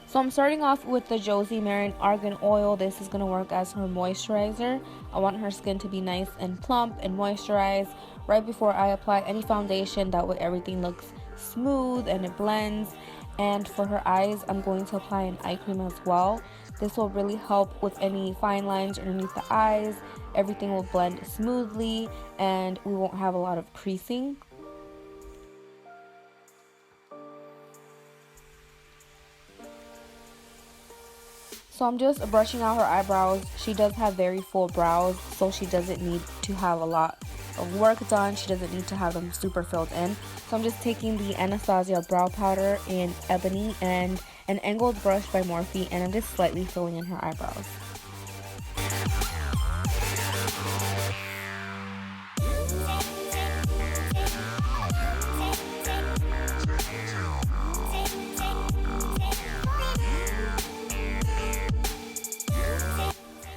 So I'm starting off with the Josie Maran Argan Oil. This is going to work as her moisturizer. I want her skin to be nice and plump and moisturized right before I apply any foundation. That way everything looks smooth and it blends. And for her eyes, I'm going to apply an eye cream as well. This will really help with any fine lines underneath the eyes. Everything will blend smoothly and we won't have a lot of creasing. So I'm just brushing out her eyebrows. She does have very full brows, so she doesn't need to have a lot of work done. She doesn't need to have them super filled in. So I'm just taking the Anastasia brow powder in Ebony and an angled brush by Morphe, and I'm just slightly filling in her eyebrows.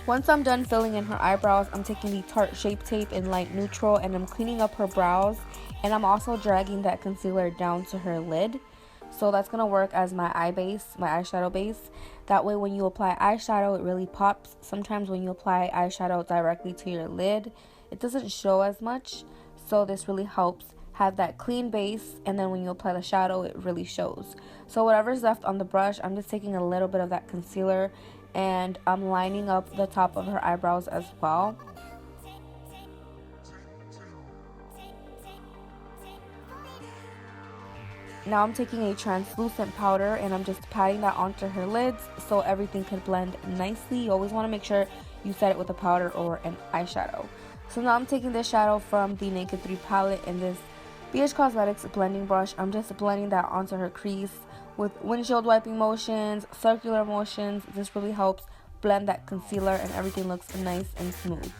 Once I'm done filling in her eyebrows, I'm taking the Tarte Shape Tape in light neutral and I'm cleaning up her brows, and I'm also dragging that concealer down to her lid. So that's going to work as my eye base, my eyeshadow base. That way when you apply eyeshadow, it really pops. Sometimes when you apply eyeshadow directly to your lid, it doesn't show as much. So this really helps have that clean base, and then when you apply the shadow, it really shows. So whatever's left on the brush, I'm just taking a little bit of that concealer and I'm lining up the top of her eyebrows as well. Now I'm taking a translucent powder and I'm just patting that onto her lids so everything can blend nicely. You always want to make sure you set it with a powder or an eyeshadow. So now I'm taking this shadow from the Naked 3 palette in this BH Cosmetics blending brush. I'm just blending that onto her crease with windshield wiping motions, circular motions. This really helps blend that concealer and everything looks nice and smooth.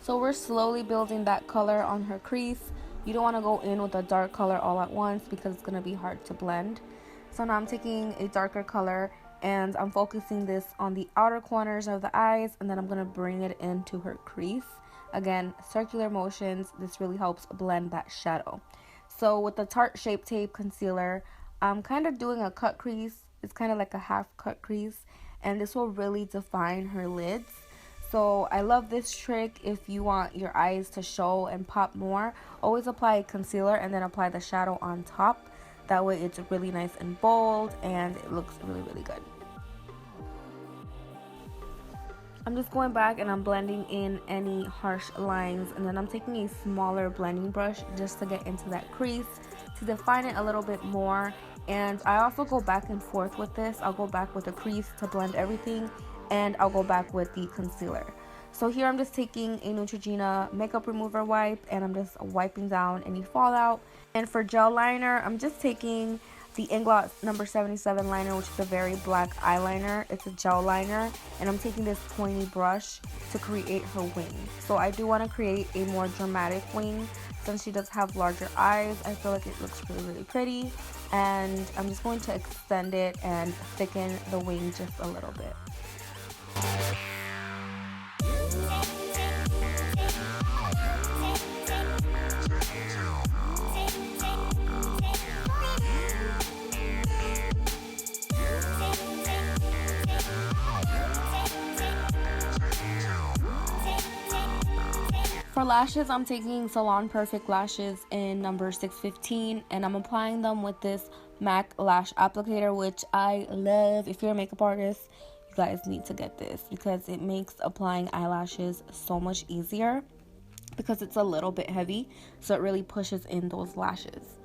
So we're slowly building that color on her crease. You don't want to go in with a dark color all at once because it's going to be hard to blend. So now I'm taking a darker color and I'm focusing this on the outer corners of the eyes, and then I'm going to bring it into her crease. Again, circular motions. This really helps blend that shadow. So with the Tarte Shape Tape concealer, I'm kind of doing a cut crease. It's kind of like a half cut crease, and this will really define her lids. So I love this trick if you want your eyes to show and pop more. Always apply concealer and then apply the shadow on top. That way it's really nice and bold and it looks really, really good. I'm just going back and I'm blending in any harsh lines, and then I'm taking a smaller blending brush just to get into that crease to define it a little bit more. And I also go back and forth with this. I'll go back with the crease to blend everything, and I'll go back with the concealer. So here I'm just taking a Neutrogena makeup remover wipe and I'm just wiping down any fallout. And for gel liner, I'm just taking the Inglot number 77 liner, which is a very black eyeliner. It's a gel liner, and I'm taking this pointy brush to create her wing. So I do want to create a more dramatic wing. Since she does have larger eyes, I feel like it looks really, really pretty. And I'm just going to extend it and thicken the wing just a little bit. For lashes, I'm taking Salon Perfect lashes in number 615, and I'm applying them with this MAC lash applicator, which I love. If you're a makeup artist, you guys need to get this because it makes applying eyelashes so much easier because it's a little bit heavy, so it really pushes in those lashes.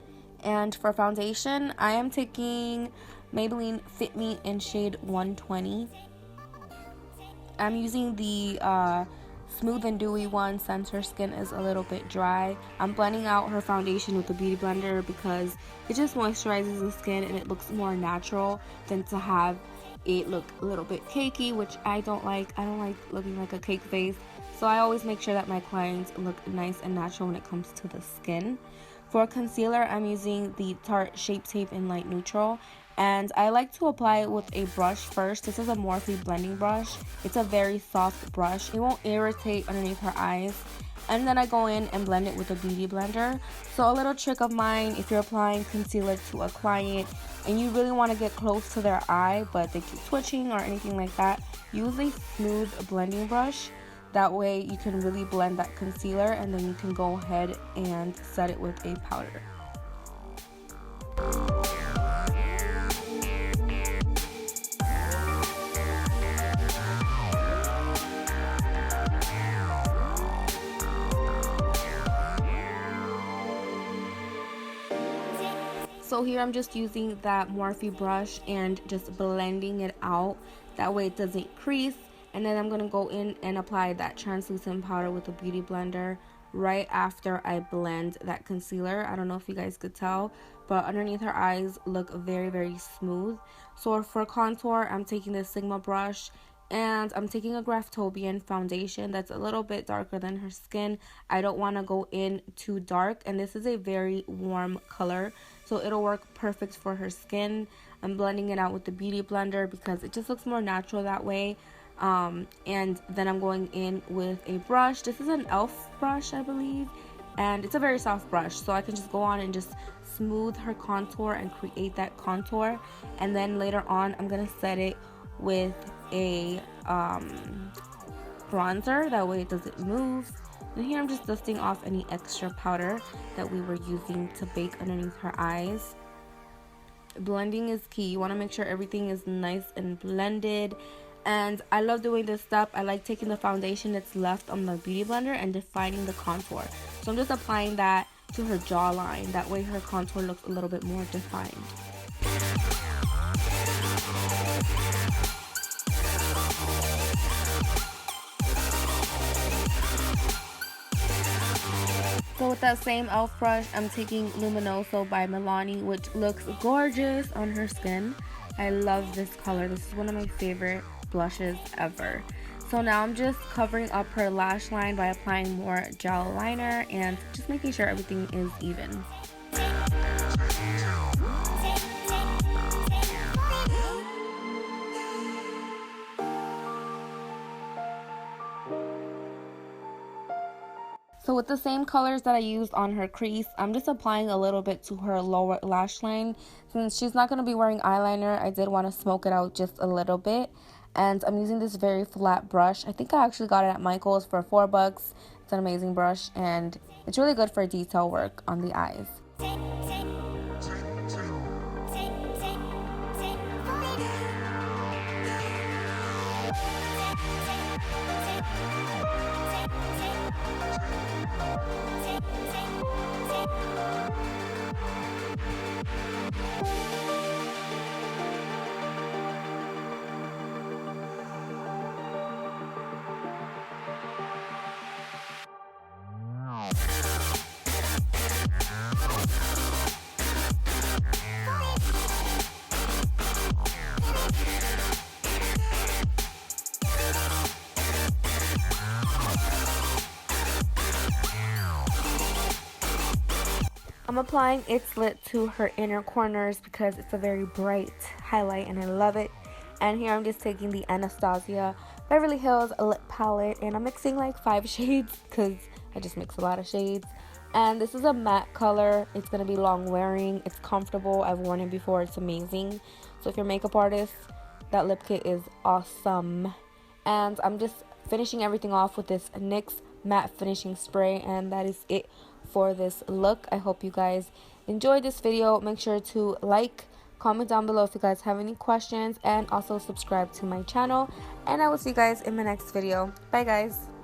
And for foundation, I am taking Maybelline Fit Me in shade 120. I'm using the smooth and dewy one since her skin is a little bit dry. I'm blending out her foundation with the beauty blender because it just moisturizes the skin and it looks more natural than to have it look a little bit cakey, which I don't like. I don't like looking like a cake face, so I always make sure that my clients look nice and natural when it comes to the skin. For concealer, I'm using the Tarte Shape Tape in light neutral, and I like to apply it with a brush first. This is a Morphe blending brush. It's a very soft brush. It won't irritate underneath her eyes. And then I go in and blend it with a beauty blender. So a little trick of mine, if you're applying concealer to a client and you really want to get close to their eye but they keep twitching or anything like that, use a smooth blending brush. That way you can really blend that concealer and then you can go ahead and set it with a powder. So here I'm just using that Morphe brush and just blending it out. That way it doesn't crease. And then I'm going to go in and apply that translucent powder with a beauty blender right after I blend that concealer. I don't know if you guys could tell, but underneath her eyes look very, very smooth. So for contour, I'm taking this Sigma brush and I'm taking a Graftobian foundation that's a little bit darker than her skin. I don't want to go in too dark, and this is a very warm color, so it'll work perfect for her skin. I'm blending it out with the beauty blender because it just looks more natural that way. And then I'm going in with a brush. This is an e.l.f. brush, I believe, and it's a very soft brush, so I can just go on and just smooth her contour and create that contour. And then later on I'm gonna set it with a bronzer, that way it doesn't move. And here I'm just dusting off any extra powder that we were using to bake underneath her eyes. Blending is key. You want to make sure everything is nice and blended. And I love doing this step. I like taking the foundation that's left on the beauty blender and defining the contour. So I'm just applying that to her jawline. That way her contour looks a little bit more defined. So with that same e.l.f. brush, I'm taking Luminoso by Milani, which looks gorgeous on her skin. I love this color. This is one of my favorite blushes ever. So now I'm just covering up her lash line by applying more gel liner and just making sure everything is even. So with the same colors that I used on her crease, I'm just applying a little bit to her lower lash line. Since she's not going to be wearing eyeliner, I did want to smoke it out just a little bit. And I'm using this very flat brush. I think I actually got it at Michael's for $4. It's an amazing brush and it's really good for detail work on the eyes. I'm applying It's Lit to her inner corners because it's a very bright highlight and I love it. And here I'm just taking the Anastasia Beverly Hills Lip Palette and I'm mixing like 5 shades because I just mix a lot of shades. And this is a matte color. It's going to be long wearing. It's comfortable. I've worn it before. It's amazing. So if you're a makeup artist, that lip kit is awesome. And I'm just finishing everything off with this NYX matte finishing spray, and that is it for this look. I hope you guys enjoyed this video. Make sure to like, comment down below if you guys have any questions, and also subscribe to my channel. And I will see you guys in my next video. Bye guys.